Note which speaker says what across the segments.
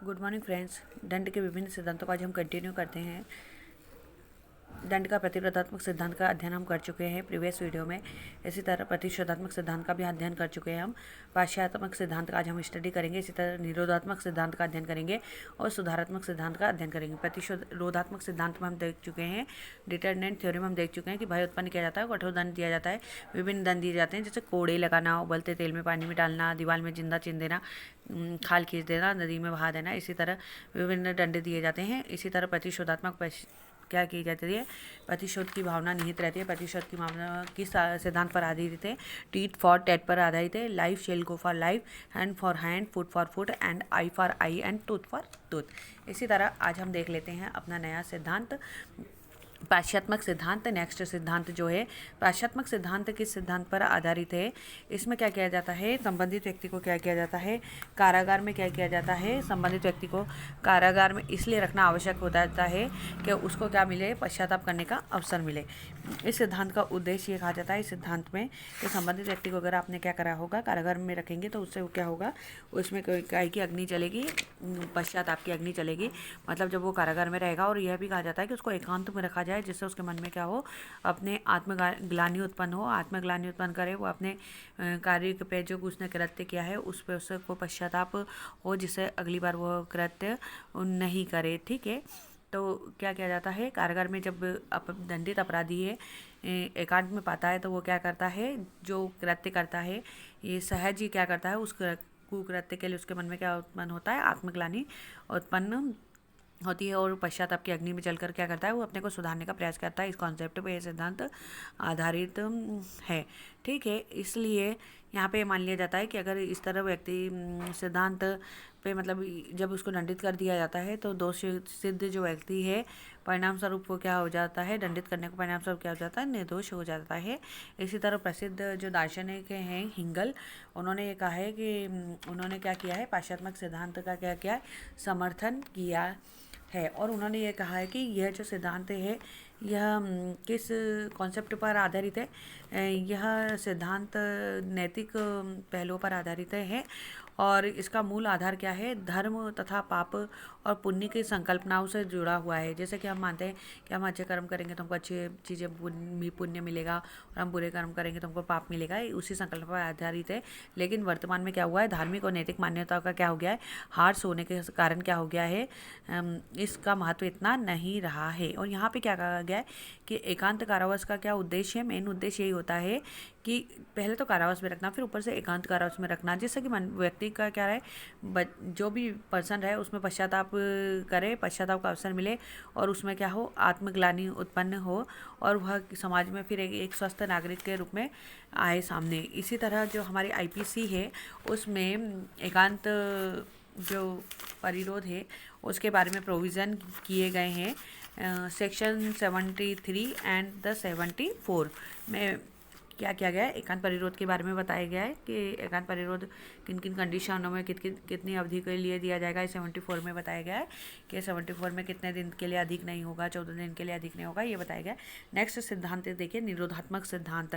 Speaker 1: Good morning friends. दंड के विभिन्न सिद्धांतों को आज हम कंटिन्यू करते हैं। दंड का प्रतिरोधात्मक सिद्धांत का अध्ययन हम कर चुके हैं प्रीवियस वीडियो में। इसी तरह प्रतिशोधात्मक सिद्धांत का भी अध्ययन कर चुके हैं हम। पाश्चात्मक सिद्धांत का आज हम स्टडी करेंगे। इसी तरह निरोधात्मक सिद्धांत का अध्ययन करेंगे और सुधारात्मक सिद्धांत का अध्ययन करेंगे। प्रतिशोधात्मक सिद्धांत में हम देख चुके हैं, डिटरमिनेंट थ्योरी में हम देख चुके हैं कि भय उत्पन्न किया जाता है, कठोर दंड दिया जाता है, विभिन्न दंड दिए जाते हैं, जैसे कोड़े लगाना, उबलते तेल में पानी में डालना, दीवार में जिंदा चिन देना, खाल खींच देना, नदी में बहा देना। इसी तरह विभिन्न दंड दिए जाते हैं। इसी तरह प्रतिशोधात्मक क्या की जाती है, प्रतिशोध की भावना निहित रहती है। प्रतिशोध की भावना किस सिद्धांत पर आधारित है? टीट फॉर टेट पर आधारित है। Life shall go for life, hand for hand, foot for foot and I for I and tooth for tooth. इसी तरह आज हम देख लेते हैं अपना नया सिद्धांत, पाश्चात्मक सिद्धांत। नेक्स्ट सिद्धांत जो है पाश्चात्मक सिद्धांत किस सिद्धांत पर आधारित है? इसमें क्या किया जाता है, संबंधित व्यक्ति को क्या किया जाता है, कारागार में क्या किया जाता है, संबंधित व्यक्ति को कारागार में इसलिए रखना आवश्यक हो जाता है कि उसको क्या मिले, पश्चाताप करने का अवसर मिले। इस सिद्धांत का उद्देश्य ये कहा जाता है इस सिद्धांत में कि संबंधित व्यक्ति को अगर आपने क्या करा होगा, कारागार में रखेंगे तो उससे क्या होगा, उसमें काय की अग्नि चलेगी, पश्चाताप की अग्नि चलेगी। मतलब जब वो कारागार में रहेगा, और यह भी कहा जाता है कि उसको एकांत में रखा जाए, जिससे उसके मन में क्या हो, अपने आत्मग्लानि उत्पन्न हो, आत्मग्लानि उत्पन्न करे, वो अपने कार्य पे जो उसने कृत्य किया है उस पर उसको पश्चाताप हो, जिससे अगली बार वो कृत्य नहीं करे। ठीक है, तो क्या किया जाता है, कारागार में जब दंडित अपराधी है एकांत में पाता है तो वो क्या करता है, जो कृत्य करता है ये सहज ही क्या करता है, उस कुकृत्य के लिए उसके मन में क्या उत्पन्न होता है, आत्मग्लानि उत्पन्न होती है, और पश्चाताप की अग्नि में जलकर क्या करता है, वो अपने को सुधारने का प्रयास करता है। इस कॉन्सेप्ट पे यह सिद्धांत आधारित है। ठीक है, इसलिए यहाँ पे मान लिया जाता है कि अगर इस तरह व्यक्ति सिद्धांत पे मतलब जब उसको दंडित कर दिया जाता है तो दोष सिद्ध जो व्यक्ति है परिणाम स्वरूप वो क्या हो जाता है, दंडित करने को परिणाम स्वरूप क्या हो जाता है, निर्दोष हो जाता है। इसी तरह प्रसिद्ध जो दार्शनिक हैं हिंगल, उन्होंने ये कहा है कि उन्होंने क्या किया है, पाश्चात्मक सिद्धांत का क्या किया है, समर्थन किया है। और उन्होंने ये कहा है कि यह जो सिद्धांत है यह किस कॉन्सेप्ट पर आधारित है, यह सिद्धांत नैतिक पहलुओं पर आधारित है, और इसका मूल आधार क्या है, धर्म तथा पाप और पुण्य की संकल्पनाओं से जुड़ा हुआ है। जैसे कि हम मानते हैं कि हम अच्छे कर्म करेंगे तो हमको अच्छी चीज़ें पुण्य मिलेगा, और हम बुरे कर्म करेंगे तो हमको पाप मिलेगा, उसी संकल्प पर आधारित है। लेकिन वर्तमान में क्या हुआ है, धार्मिक और नैतिक मान्यताओं का क्या हो गया है, हार्श होने के कारण क्या हो गया है, इसका महत्व इतना नहीं रहा है। और यहाँ पे क्या कहा गया है कि एकांत कारावास का क्या उद्देश्य है, मेन उद्देश्य यही होता है कि पहले तो कारावास में रखना, फिर ऊपर से एकांत कारावास में रखना, जिससे कि व्यक्ति का क्या रहे, जो भी पर्सन रहे उसमें पश्चाताप करे, पश्चाताप का अवसर मिले, और उसमें क्या हो, आत्मग्लानि उत्पन्न हो, और वह समाज में फिर एक स्वस्थ नागरिक के रूप में आए सामने। इसी तरह जो हमारी आईपीसी है उसमें एकांत जो परिरोध है उसके बारे में प्रोविज़न किए गए हैं। सेक्शन 73 एंड द 74 में क्या किया गया है, एकांत परिरोध के बारे में बताया गया है कि एकांत परिरोध किन किन कंडीशनों में कितनी अवधि के लिए दिया जाएगा। 74 में बताया गया है कि 74 में कितने दिन के लिए अधिक नहीं होगा, 14 दिन के लिए अधिक नहीं होगा, ये बताया गया है। नेक्स्ट सिद्धांत देखिए, निरोधात्मक सिद्धांत।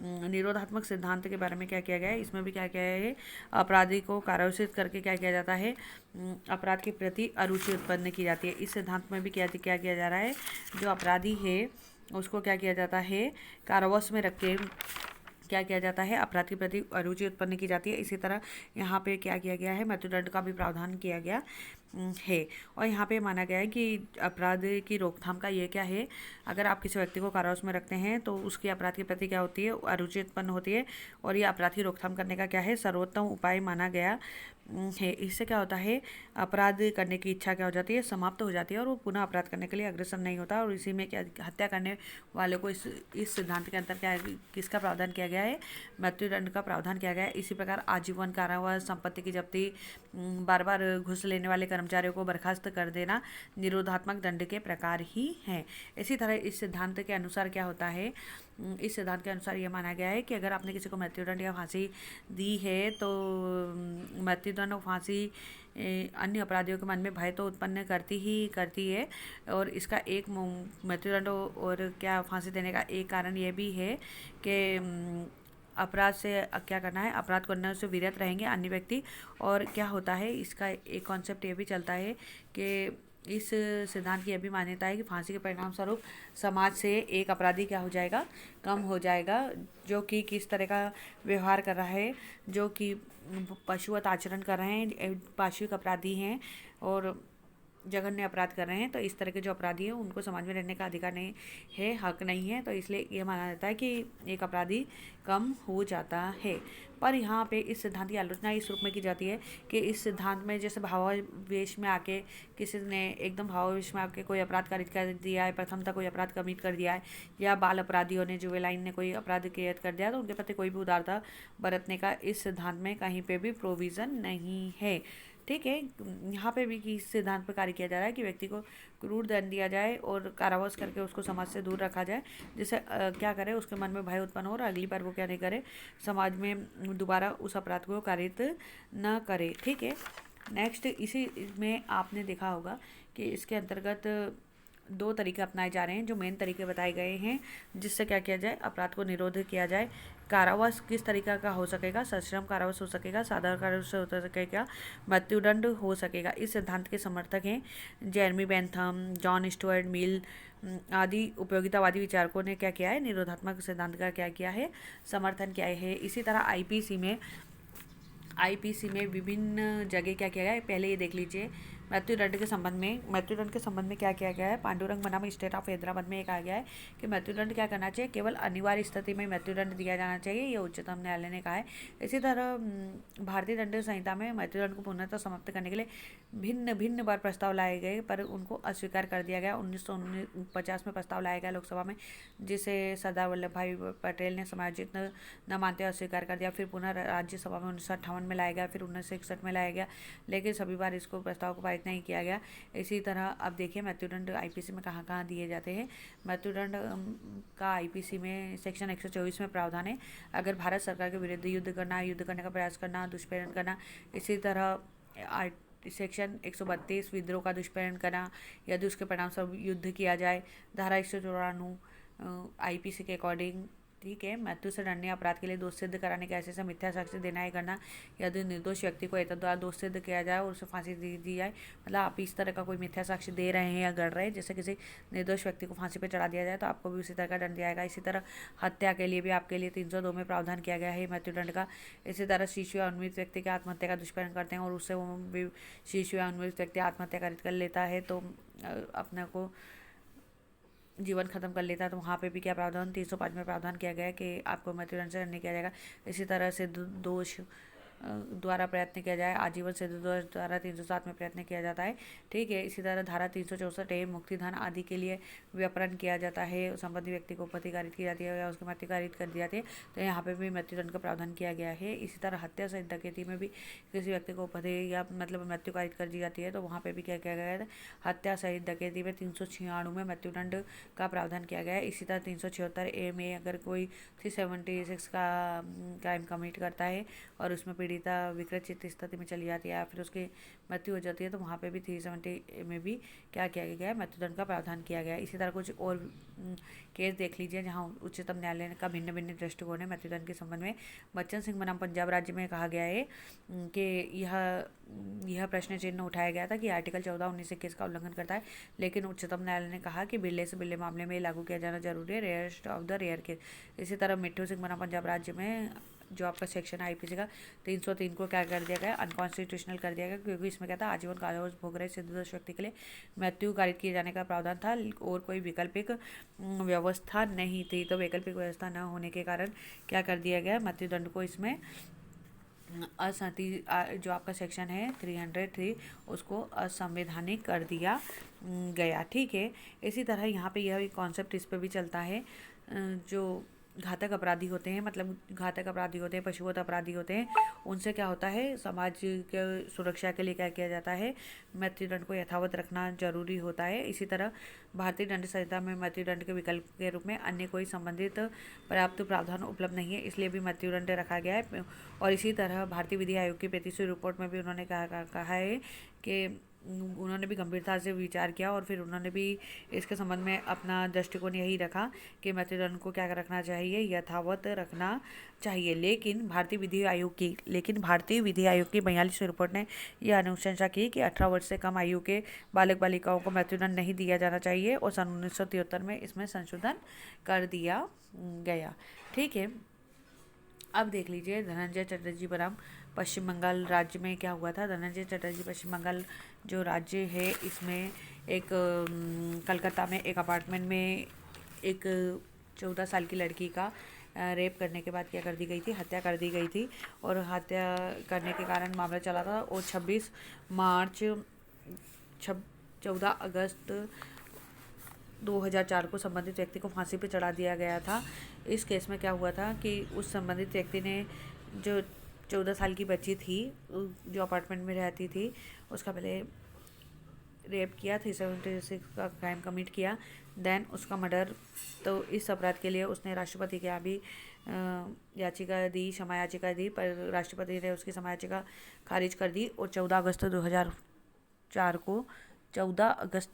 Speaker 1: निरोधात्मक सिद्धांत के बारे में क्या किया गया है, इसमें भी क्या किया है, अपराधी को कारावासित करके क्या किया जाता है, अपराध के प्रति अरुचि उत्पन्न की जाती है। इस सिद्धांत में भी क्या किया जा रहा है, जो अपराधी है उसको क्या किया जाता है, कारावास में रख के क्या किया जाता है, अपराध के प्रति अरुचि उत्पन्न की जाती है। इसी तरह यहाँ पे क्या किया गया है, मृत्युदंड का भी प्रावधान किया गया है। और यहाँ पे माना गया है कि अपराध की रोकथाम का ये क्या है, अगर आप किसी व्यक्ति को कारावास में रखते हैं तो उसकी अपराध के प्रति क्या होती है, अरुचि उत्पन्न होती है, और ये अपराध की रोकथाम करने का क्या है, सर्वोत्तम उपाय माना गया है। इससे क्या होता है, अपराध करने की इच्छा क्या हो जाती है, समाप्त हो जाती है, और वो पुनः अपराध करने के लिए अग्रसर नहीं होता। और इसी में क्या, हत्या करने वाले को इस सिद्धांत के अंतर क्या है, किसका प्रावधान किया गया है, मृत्युदंड का प्रावधान किया गया है। इसी प्रकार आजीवन कारावास, संपत्ति की जब्ती, बार बार घूस लेने वाले कर्मचारियों को बर्खास्त कर देना निरोधात्मक दंड के प्रकार ही हैं। इसी तरह इस सिद्धांत के अनुसार क्या होता है, इस सिद्धांत के अनुसार यह माना गया है कि अगर आपने किसी को मृत्युदंड या फांसी दी है तो मृत्युदंड और फांसी अन्य अपराधियों के मन में भय तो उत्पन्न करती है, और इसका एक मृत्युदंड और क्या फांसी देने का एक कारण यह भी है कि अपराध से क्या करना है, अपराध करने से विरत रहेंगे अन्य व्यक्ति। और क्या होता है, इसका एक कॉन्सेप्ट ये भी चलता है कि इस सिद्धांत की यह भी मान्यता है कि फांसी के परिणाम स्वरूप समाज से एक अपराधी क्या हो जाएगा, कम हो जाएगा, जो कि किस तरह का व्यवहार कर रहा है, जो कि पशुवत आचरण कर रहे हैं, पाशविक अपराधी हैं और जघन्य अपराध कर रहे हैं। तो इस तरह के जो अपराधी हैं उनको समाज में रहने का अधिकार नहीं है, हक नहीं है। तो इसलिए ये माना जाता है कि एक अपराधी कम हो जाता है। पर यहाँ पे इस सिद्धांत की आलोचना इस रूप में की जाती है कि इस सिद्धांत में जैसे भावावेश में आके किसी ने एकदम भावावेश में आके कोई अपराध कारित कर दिया है, प्रथमतः कोई अपराध कमिट कर दिया है, या बाल अपराधियों ने, जुवेनाइल ने कोई अपराध क्रिएट कर दिया, तो उनके प्रति कोई भी उदारता बरतने का इस सिद्धांत में कहीं पे भी प्रोविज़न नहीं है। ठीक है, यहाँ पे भी इस सिद्धांत पर कार्य किया जा रहा है कि व्यक्ति को क्रूर दंड दिया जाए और कारावास करके उसको समाज से दूर रखा जाए, जिससे क्या करे, उसके मन में भय उत्पन्न हो और अगली बार वो क्या नहीं करे, समाज में दोबारा उस अपराध को कारित न करे। ठीक है, नेक्स्ट इसी में आपने देखा होगा कि इसके अंतर्गत दो तरीके अपनाए जा रहे हैं, जो मेन तरीके बताए गए हैं जिससे क्या किया जाए, अपराध को निरोध किया जाए। कारावास किस तरीका का हो सकेगा, सश्रम कारावास हो सकेगा, साधारण कारावास हो सकेगा, मृत्युदंड हो सकेगा। इस सिद्धांत के समर्थक हैं Jeremy Bentham, John Stuart Mill आदि उपयोगितावादी विचारकों ने क्या किया है, निरोधात्मक सिद्धांत का क्या किया है, समर्थन किया है। इसी तरह आईपीसी में विभिन्न जगह क्या किया गया है, पहले ये देख लीजिए। मृत्युदंड के संबंध में क्या किया गया है, पांडुरंग बनाम स्टेट ऑफ हैदराबाद में ये कहा गया है कि मृत्युदंड क्या करना चाहिए, केवल अनिवार्य स्थिति में मृत्युदंड दिया जाना चाहिए, ये उच्चतम न्यायालय ने कहा है। इसी तरह भारतीय दंड संहिता में मृत्युदंड को पूर्णतः समाप्त करने के लिए भिन्न भिन्न बार प्रस्ताव लाए गए, पर उनको अस्वीकार कर दिया गया। 1950 में प्रस्ताव लाया गया लोकसभा में, जिसे सरदार वल्लभ भाई पटेल ने समायोजित न मानते अस्वीकार कर दिया। फिर पुनः राज्यसभा में 1958 में लाया गया, फिर 1961 में लाया गया, लेकिन सभी बार इसको प्रस्ताव को पारित नहीं किया गया। इसी तरह अब देखिए मृत्युदंड आईपीसी में कहाँ कहाँ दिए जाते हैं। मृत्युदंड का आईपीसी में सेक्शन 124 में प्रावधान है, अगर भारत सरकार के विरुद्ध युद्ध करने का प्रयास करना, दुष्प्रेरण करना। इसी तरह सेक्शन 132 विद्रोह का दुष्प्रेरण करना, यदि उसके परिणाम स्वरूप युद्ध किया जाए। धारा 194 आईपीसी के अकॉर्डिंग, ठीक है, मृत्यु से दंडनीय अपराध के लिए दोष सिद्ध कराने के ऐसे मिथ्या साक्ष्य देना है करना, यदि निर्दोष व्यक्ति को एतद्वारा दोष सिद्ध किया जाए और उसे फांसी दे दी जाए, मतलब आप इस तरह का कोई मिथ्या साक्ष्य दे रहे हैं या गढ़ रहे हैं, जैसे किसी निर्दोष व्यक्ति को फांसी पर चढ़ा दिया जाए, तो आपको भी उसी तरह का दंड दिया जाएगा। इसी तरह हत्या के लिए भी आपके लिए 302 में प्रावधान किया गया है मृत्युदंड का। इसी तरह शिशु या उन्मत्त व्यक्ति के आत्महत्या का दुष्प्रेरण करते हैं और उससे वो भी शिशु या उन्मत्त व्यक्ति आत्महत्या कर लेता है, तो अपने को जीवन खत्म कर लेता है, तो वहाँ पे भी क्या प्रावधान 305 में प्रावधान किया गया है कि आपको मृत्युदंड से दंड किया जाएगा। इसी तरह से दोष द्वारा प्रयत्न किया जाए, आजीवन से दोष द्वारा 307 में प्रयत्न किया जाता है। ठीक है, इसी तरह धारा 364 मुक्तिदान आदि के लिए व्यापरण किया जाता है, संबंधी व्यक्ति को उपपत्ति कारित की जाती है या उसकी मृत्यु कारित कर दी जाती है, तो यहाँ पे भी मृत्युदंड का प्रावधान किया गया है। इसी तरह हत्या सहित डकैती में भी किसी व्यक्ति को उपपत्ति या मतलब मृत्यु कारित कर दी जाती है, तो वहाँ पे भी क्या किया गया है, हत्या सहित डकैती में 396 में मृत्युदंड का प्रावधान किया गया है। इसी तरह 376A में अगर कोई 376 का क्राइम कमिट करता है और उसमें पीड़िता विकृत चित्त स्थिति में चली जाती है या फिर उसकी मृत्यु हो जाती है, तो वहाँ पे भी 370 में भी क्या किया गया है, मृत्युदंड का प्रावधान किया गया है। इसी तरह कुछ और केस देख लीजिए जहाँ उच्चतम न्यायालय का भिन्न भिन्न दृष्टिकोण है मृत्युदंड के संबंध में। बच्चन सिंह बनाम पंजाब राज्य में कहा गया है कि यह प्रश्न चिन्ह उठाया गया था कि आर्टिकल 14-19 का उल्लंघन करता है, लेकिन उच्चतम न्यायालय ने कहा कि बिल्ले से बिल्ले मामले में लागू किया जाना जरूरी है, rarest of the rare case. इसी तरह मिट्टू सिंह बनाम पंजाब राज्य में जो आपका सेक्शन है आईपीसी का 303 को क्या कर दिया गया, अनकॉन्स्टिट्यूशनल कर दिया गया, क्योंकि इसमें क्या था, आजीवन कारावास भोग रहे सिद्धदोष व्यक्ति के लिए मृत्यु कारित किए जाने का प्रावधान था और कोई वैकल्पिक व्यवस्था नहीं थी। तो वैकल्पिक व्यवस्था न होने के कारण क्या कर दिया गया, मृत्युदंड को इसमें जो आपका सेक्शन है 303 उसको असंवैधानिक कर दिया गया। ठीक है, इसी तरह यहाँ पे यह कॉन्सेप्ट इस पर भी चलता है, जो घातक अपराधी होते हैं, मतलब घातक अपराधी होते हैं, पशुवत अपराधी होते हैं, उनसे क्या होता है, समाज के सुरक्षा के लिए क्या किया जाता है, मृत्युदंड को यथावत रखना जरूरी होता है। इसी तरह भारतीय दंड संहिता में मृत्युदंड के विकल्प के रूप में अन्य कोई संबंधित पर्याप्त प्रावधान उपलब्ध नहीं है, इसलिए भी मृत्युदंड रखा गया है। और इसी तरह भारतीय विधि आयोग की 35वीं रिपोर्ट में भी उन्होंने कहा है कि उन्होंने भी गंभीरता से विचार किया और फिर उन्होंने भी इसके संबंध में अपना दृष्टिकोण यही रखा कि मृत्युदंड को क्या रखना चाहिए, यथावत रखना चाहिए। लेकिन भारतीय विधि आयोग की 42वीं रिपोर्ट ने यह अनुशंसा की कि 18 वर्ष से कम आयु के बालक बालिकाओं को मृत्युदंड नहीं दिया जाना चाहिए और सन 1973 में इसमें संशोधन कर दिया गया। ठीक है, अब देख लीजिए धनंजय चटर्जी बनाम पश्चिम बंगाल राज्य में क्या हुआ था। धनंजय चटर्जी पश्चिम बंगाल जो राज्य है, इसमें एक कलकत्ता में एक अपार्टमेंट में एक 14 साल की लड़की का रेप करने के बाद क्या कर दी गई थी, हत्या कर दी गई थी। और हत्या करने के कारण मामला चला था और 14 अगस्त 2004 को संबंधित व्यक्ति को फांसी पर चढ़ा दिया गया था। इस केस में क्या हुआ था कि उस संबंधित व्यक्ति ने जो 14 साल की बच्ची थी जो अपार्टमेंट में रहती थी, उसका पहले रेप किया, 376 का क्राइम कमिट किया, देन उसका मर्डर। तो इस अपराध के लिए उसने राष्ट्रपति के यहाँ भी याचिका दी, क्षमा याचिका दी, पर राष्ट्रपति ने उसकी क्षमा याचिका खारिज कर दी और 14 अगस्त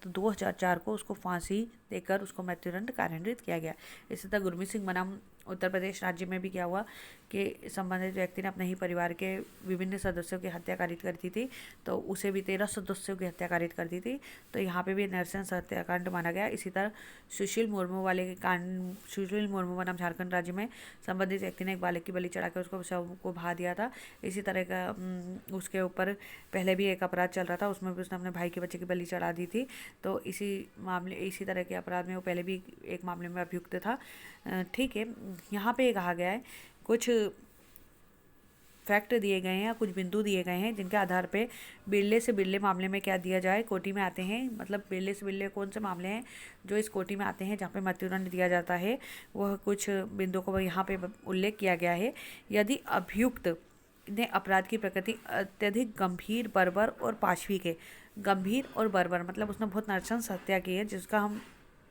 Speaker 1: 2004 को उसको फांसी देकर उसको मृत्युदंड कार्यान्वित किया गया। इसी तरह गुरमीत सिंह बनाम उत्तर प्रदेश राज्य में भी क्या हुआ कि संबंधित व्यक्ति ने अपने ही परिवार के विभिन्न सदस्यों की हत्या कारित कर दी थी, तो उसे भी 13 सदस्यों की हत्या कारित कर दी थी। तो यहाँ पे भी नरसंस हत्याकांड माना गया। इसी तरह सुशील मुर्मू बनाम झारखंड राज्य में संबंधित व्यक्ति ने एक बालक की बलि चढ़ा कर उसको शव को बहा दिया था। इसी तरह का उसके ऊपर पहले भी एक अपराध चल रहा था, उसमें भी उसने अपने भाई के बच्चे की बलि चढ़ा दी थी। तो इसी तरह के अपराध में वो पहले भी एक मामले में अभियुक्त था। ठीक है, यहाँ पे कहा गया है कुछ फैक्ट दिए गए हैं या कुछ बिंदु दिए गए हैं जिनके आधार पे बिरले से बिरले मामले में क्या दिया जाए, कोटि में आते हैं। मतलब बिरले से बिरले कौन से मामले हैं जो इस कोटि में आते हैं जहाँ पे मृत्युदंड दिया जाता है, वह कुछ बिंदु को यहाँ पे उल्लेख किया गया है। यदि अभियुक्त ने अपराध की प्रकृति अत्यधिक गंभीर, बर्बर और पाशवी के, गंभीर और बर्बर मतलब उसने बहुत नृशंस हत्या की है जिसका हम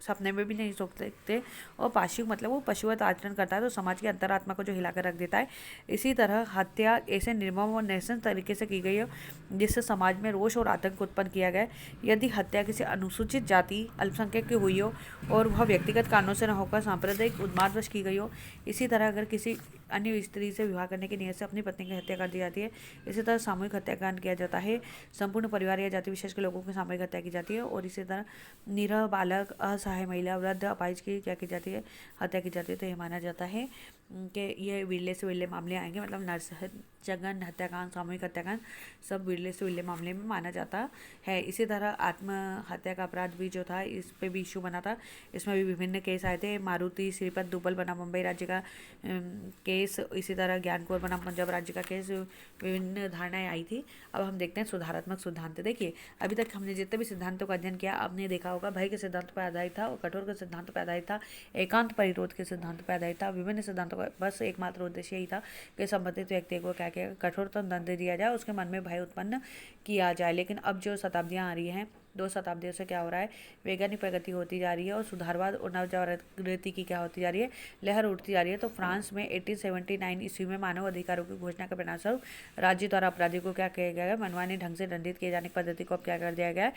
Speaker 1: सपने में भी नहीं सोच सकते, और पाशविक मतलब वो पशुवत आचरण करता है तो समाज की अंतरात्मा को जो हिलाकर रख देता है। इसी तरह हत्या ऐसे निर्मम और नृशंस तरीके से की गई हो जिससे समाज में रोष और आतंक उत्पन्न किया गया। यदि हत्या किसी अनुसूचित जाति अल्पसंख्यक की हुई हो और वह व्यक्तिगत कारणों से न होकर सांप्रदायिक उन्मादवश की गई हो। इसी तरह अगर किसी अन्य स्त्री से विवाह करने की नीयत से अपनी पत्नी की हत्या कर दी जाती है। इसी तरह सामूहिक हत्याकांड किया जाता है, संपूर्ण परिवार या जाति विशेष के लोगों की सामूहिक हत्या की जाती है। और इसी तरह निरह बालक, असहाय महिला, वृद्ध, अपाहिज की क्या की जाती है, हत्या की जाती है। तो ये माना जाता है कि ये विरले से विरले मामले आएंगे, मतलब नरसंस हत्याकांड, सामूहिक हत्याकांड सब विरले से विरले मामले में माना जाता है। इसी तरह आत्महत्या का अपराध भी जो था इस पे भी इशू बना था। इसमें भी विभिन्न केस आए थे। मारुति श्रीपद दुबल बनाम मुंबई राज्य का केस, इसी तरह ज्ञानकुंवर बनाम पंजाब राज्य का केस, विभिन्न धारणाएं आई थी। अब हम देखते हैं सुधारात्मक सिद्धांत। देखिए अभी तक हमने जितने भी सिद्धांतों का अध्ययन किया आपने देखा होगा भय के सिद्धांत पर आधारित था और कठोर के सिद्धांत पर आधारित था, एकांत परिरोध के सिद्धांत पर आधारित था। विभिन्न सिद्धांतों का बस एकमात्र उद्देश्य यही था कि संबंधित व्यक्ति को क्या क्या कठोरतम दंड दिया जाए, उसके मन में भय उत्पन्न किया जाए। लेकिन अब जो शताब्दियां आ रही हैं, 2 शताब्दियों से क्या हो रहा है, वैज्ञानिक प्रगति होती जा रही है और सुधारवाद और नवजागृति की क्या होती जा रही है, लहर उठती जा रही है। तो फ्रांस में 1879 ईस्वी में मानव अधिकारों की घोषणा के परिणामस्वरूप राज्य द्वारा अपराधी को क्या किया गया है, मनमाने ढंग से दंडित किए जाने की पद्धति को अब क्या कर दिया गया है,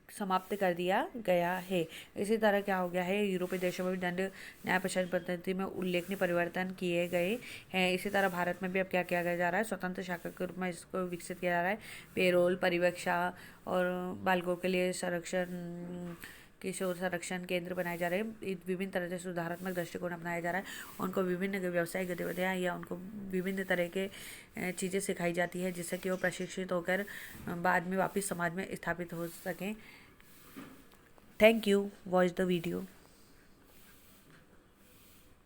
Speaker 1: समाप्त कर दिया गया है। इसी तरह क्या हो गया है, यूरोपीय देशों में भी दंड न्याय प्रशासन पद्धति में उल्लेखनीय परिवर्तन किए गए हैं। इसी तरह भारत में भी अब क्या किया जा रहा है, स्वतंत्र शाखा के रूप में इसको विकसित किया जा रहा है। पेरोल, परिवीक्षा और बालकों के लिए संरक्षण, किशोर संरक्षण केंद्र बनाए जा रहे हैं। विभिन्न तरह से सुधारात्मक दृष्टिकोण अपनाया जा रहा है। उनको विभिन्न व्यावसायिक गतिविधियाँ या उनको विभिन्न तरह के चीज़ें सिखाई जाती है जिससे कि वो प्रशिक्षित होकर बाद में वापस समाज में स्थापित हो सकें। Thank you, watch the video.